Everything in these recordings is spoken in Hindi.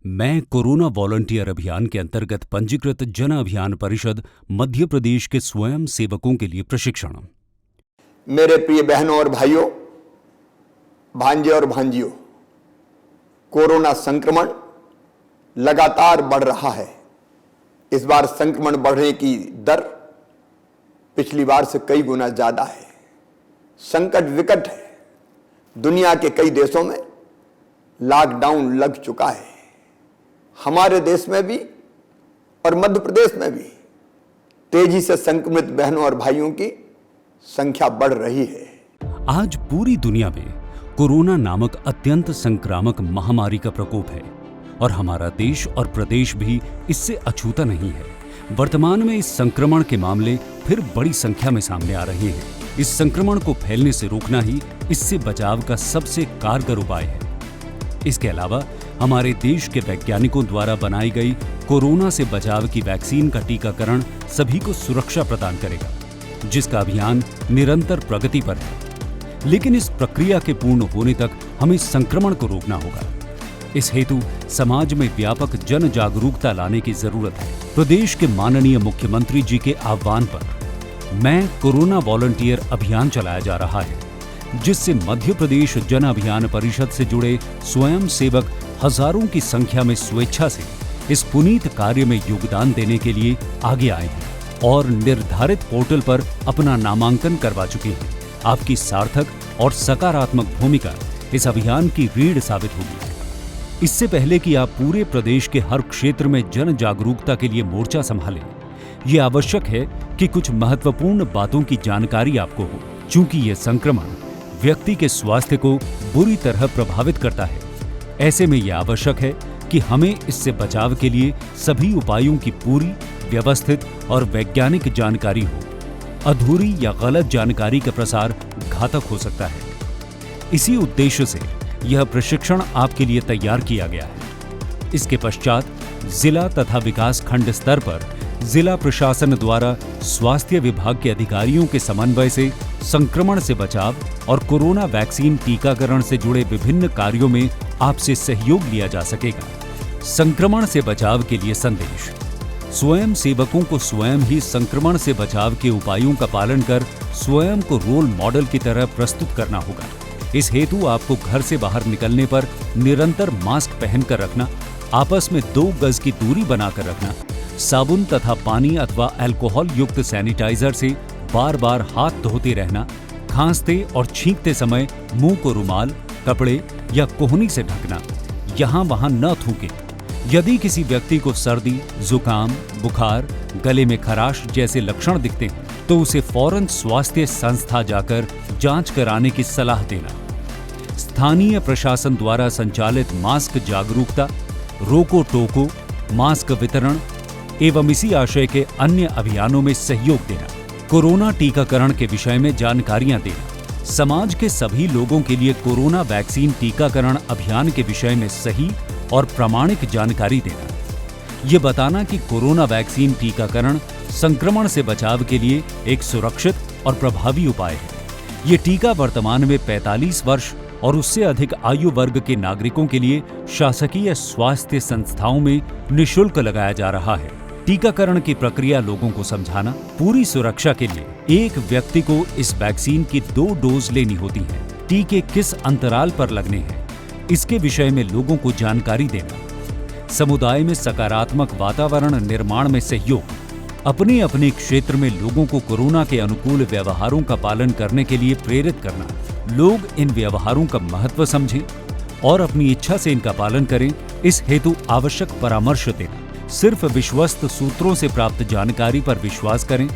मैं कोरोना वॉलंटियर अभियान के अंतर्गत पंजीकृत जन अभियान परिषद मध्य प्रदेश के स्वयं सेवकों के लिए प्रशिक्षण। मेरे प्रिय बहनों और भाइयों, भांजे और भांजियों, कोरोना संक्रमण लगातार बढ़ रहा है। इस बार संक्रमण बढ़ने की दर पिछली बार से कई गुना ज्यादा है। संकट विकट है। दुनिया के कई देशों में लॉकडाउन लग चुका है। हमारे देश में भी और मध्य प्रदेश में भी तेजी से संक्रमित बहनों और भाइयों की संख्या बढ़ रही है। आज पूरी दुनिया में कोरोना नामक अत्यंत संक्रामक महामारी का प्रकोप है और हमारा देश और प्रदेश भी इससे अछूता नहीं है। वर्तमान में इस संक्रमण के मामले फिर बड़ी संख्या में सामने आ रहे हैं। इस संक्रमण को फैलने से रोकना ही इससे बचाव का सबसे कारगर उपाय है। इसके अलावा हमारे देश के वैज्ञानिकों द्वारा बनाई गई कोरोना से बचाव की वैक्सीन का टीकाकरण सभी को सुरक्षा प्रदान करेगा, जिसका अभियान निरंतर प्रगति पर है। लेकिन इस प्रक्रिया के पूर्ण होने तक हमें संक्रमण को रोकना होगा। इस हेतु समाज में व्यापक जन जागरूकता लाने की जरूरत है। प्रदेश के माननीय मुख्यमंत्री जी के आह्वान पर मैं कोरोना वॉलंटियर अभियान चलाया जा रहा है, जिससे मध्य प्रदेश जन अभियान परिषद से जुड़े स्वयं सेवक हजारों की संख्या में स्वेच्छा से इस पुनीत कार्य में योगदान देने के लिए आगे आए हैं और निर्धारित पोर्टल पर अपना नामांकन करवा चुके हैं। आपकी सार्थक और सकारात्मक भूमिका इस अभियान की रीढ़ साबित होगी। इससे पहले कि आप पूरे प्रदेश के हर क्षेत्र में जन जागरूकता के लिए मोर्चा संभालें, ये आवश्यक है कि कुछ महत्वपूर्ण बातों की जानकारी आपको हो, चूंकि ये संक्रमण व्यक्ति के स्वास्थ्य को बुरी तरह प्रभावित करता है। ऐसे में यह आवश्यक है कि हमें इससे बचाव के लिए सभी उपायों की पूरी, व्यवस्थित और वैज्ञानिक जानकारी हो। अधूरी या गलत जानकारी का प्रसार घातक हो सकता है। इसी उद्देश्य से यह प्रशिक्षण आपके लिए तैयार किया गया है। इसके पश्चात जिला तथा विकास खंड स्तर पर जिला प्रशासन द्वारा स्वास्थ्य विभाग के अधिकारियों के समन्वय से संक्रमण से बचाव और कोरोना वैक्सीन टीकाकरण से जुड़े विभिन्न कार्यों में आपसे सहयोग लिया जा सकेगा। संक्रमण से बचाव के लिए संदेश। स्वयं सेवकों को स्वयं ही संक्रमण से बचाव के उपायों का पालन कर स्वयं को रोल मॉडल की तरह प्रस्तुत करना होगा। इस हेतु आपको घर से बाहर निकलने पर निरंतर मास्क पहनकर रखना, आपस में 2 गज की दूरी बनाकर रखना, साबुन तथा पानी अथवा अल्कोहल युक्त सैनिटाइजर से बार बार हाथ धोते रहना, खांसते और छींकते समय मुंह को रुमाल, कपड़े या कोहनी से ढकना, यहाँ वहाँ न थूकें। यदि किसी व्यक्ति को सर्दी, जुकाम, बुखार, गले में खराश जैसे लक्षण दिखते हैं तो उसे फौरन स्वास्थ्य संस्था जाकर जांच कराने की सलाह देना। स्थानीय प्रशासन द्वारा संचालित मास्क जागरूकता, रोको टोको, मास्क वितरण एवं इसी आशय के अन्य अभियानों में सहयोग देना। कोरोना टीकाकरण के विषय में जानकारियां देना। समाज के सभी लोगों के लिए कोरोना वैक्सीन टीकाकरण अभियान के विषय में सही और प्रामाणिक जानकारी देना। ये बताना कि कोरोना वैक्सीन टीकाकरण संक्रमण से बचाव के लिए एक सुरक्षित और प्रभावी उपाय है। ये टीका वर्तमान में 45 वर्ष और उससे अधिक आयु वर्ग के नागरिकों के लिए शासकीय स्वास्थ्य संस्थाओं में निःशुल्क लगाया जा रहा है। टीकाकरण की प्रक्रिया लोगों को समझाना। पूरी सुरक्षा के लिए एक व्यक्ति को इस वैक्सीन की 2 डोज लेनी होती है। टीके किस अंतराल पर लगने हैं, इसके विषय में लोगों को जानकारी देना। समुदाय में सकारात्मक वातावरण निर्माण में सहयोग। अपने अपने क्षेत्र में लोगों को कोरोना के अनुकूल व्यवहारों का पालन करने के लिए प्रेरित करना। लोग इन व्यवहारों का महत्व समझें और अपनी इच्छा से इनका पालन करें। इस हेतु आवश्यक परामर्श देना। सिर्फ विश्वस्त सूत्रों से प्राप्त जानकारी पर विश्वास करें,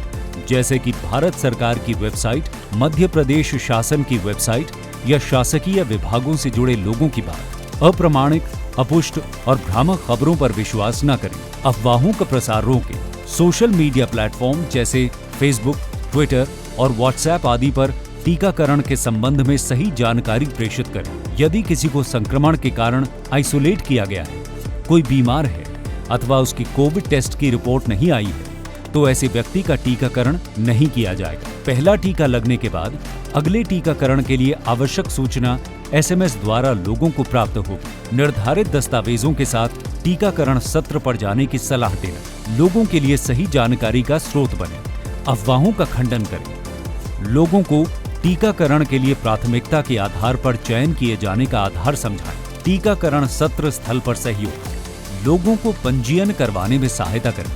जैसे कि भारत सरकार की वेबसाइट, मध्य प्रदेश शासन की वेबसाइट या शासकीय विभागों से जुड़े लोगों की बात। अप्रमाणिक, अपुष्ट और भ्रामक खबरों पर विश्वास न करें। अफवाहों का प्रसार रोकें। सोशल मीडिया प्लेटफॉर्म जैसे फेसबुक, ट्विटर और व्हाट्सएप आदि पर टीकाकरण के संबंध में सही जानकारी प्रेषित करें। यदि किसी को संक्रमण के कारण आइसोलेट किया गया है, कोई बीमार है अथवा उसकी कोविड टेस्ट की रिपोर्ट नहीं आई है, तो ऐसे व्यक्ति का टीकाकरण नहीं किया जाएगा। पहला टीका लगने के बाद अगले टीकाकरण के लिए आवश्यक सूचना एसएमएस द्वारा लोगों को प्राप्त होगी। निर्धारित दस्तावेजों के साथ टीकाकरण सत्र पर जाने की सलाह देना, लोगों के लिए सही जानकारी का स्रोत बने, अफवाहों का खंडन करें, लोगों को टीकाकरण के लिए प्राथमिकता के आधार पर चयन किए जाने का आधार समझाएं, टीकाकरण सत्र स्थल पर सहयोग, लोगों को पंजीयन करवाने में सहायता करें,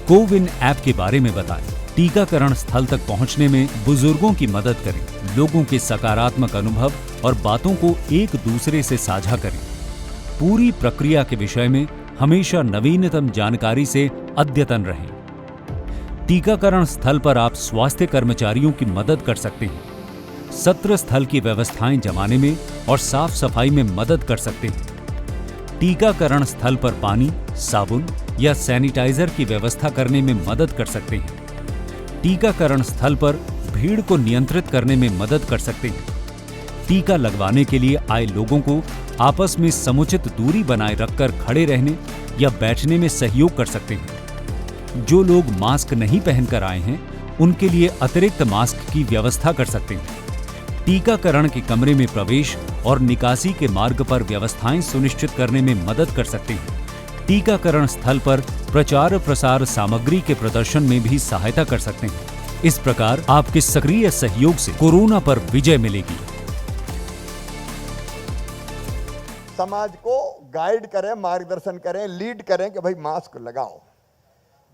कोविन ऐप के बारे में बताएं, टीकाकरण स्थल तक पहुंचने में बुजुर्गों की मदद करें, लोगों के सकारात्मक अनुभव और बातों को एक दूसरे से साझा करें। पूरी प्रक्रिया के विषय में हमेशा नवीनतम जानकारी से अद्यतन रहें। टीकाकरण स्थल पर आप स्वास्थ्य कर्मचारियों की मदद कर सकते हैं, सत्र स्थल की व्यवस्थाएं जमाने में और साफ सफाई में मदद कर सकते हैं। टीकाकरण स्थल पर पानी, साबुन या सैनिटाइजर की व्यवस्था करने में मदद कर सकते हैं। टीकाकरण स्थल पर भीड़ को नियंत्रित करने में मदद कर सकते हैं। टीका लगवाने के लिए आए लोगों को आपस में समुचित दूरी बनाए रखकर खड़े रहने या बैठने में सहयोग कर सकते हैं। जो लोग मास्क नहीं पहनकर आए हैं, उनके लिए अतिरिक्त मास्क की व्यवस्था कर सकते हैं। टीकाकरण के कमरे में प्रवेश और निकासी के मार्ग पर व्यवस्थाएं सुनिश्चित करने में मदद कर सकते हैं। टीकाकरण स्थल पर प्रचार प्रसार सामग्री के प्रदर्शन में भी सहायता कर सकते हैं। इस प्रकार आपके सक्रिय सहयोग से कोरोना पर विजय मिलेगी। समाज को गाइड करें, मार्गदर्शन करें, लीड करें कि भाई मास्क लगाओ।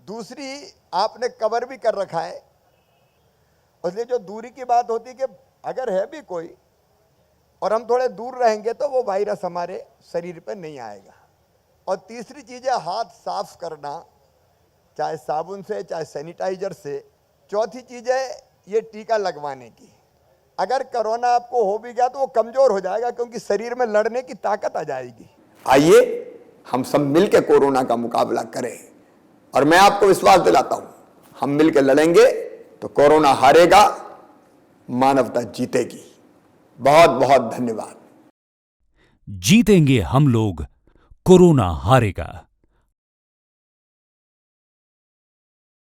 दूसरी, आपने कवर भी कर रखा है, इसलिए जो दूरी की बात होती है कि अगर है भी कोई और हम थोड़े दूर रहेंगे तो वो वायरस हमारे शरीर पर नहीं आएगा। और तीसरी चीज़ है हाथ साफ करना, चाहे साबुन से चाहे सैनिटाइजर से। चौथी चीज़ है ये टीका लगवाने की। अगर कोरोना आपको हो भी गया तो वो कमज़ोर हो जाएगा, क्योंकि शरीर में लड़ने की ताकत आ जाएगी। आइए हम सब मिलकर कोरोना का मुकाबला करें, और मैं आपको विश्वास दिलाता हूं, हम मिलकर लड़ेंगे तो कोरोना हारेगा, मानवता जीतेगी। बहुत बहुत धन्यवाद। जीतेंगे हम लोग, कोरोना हारेगा।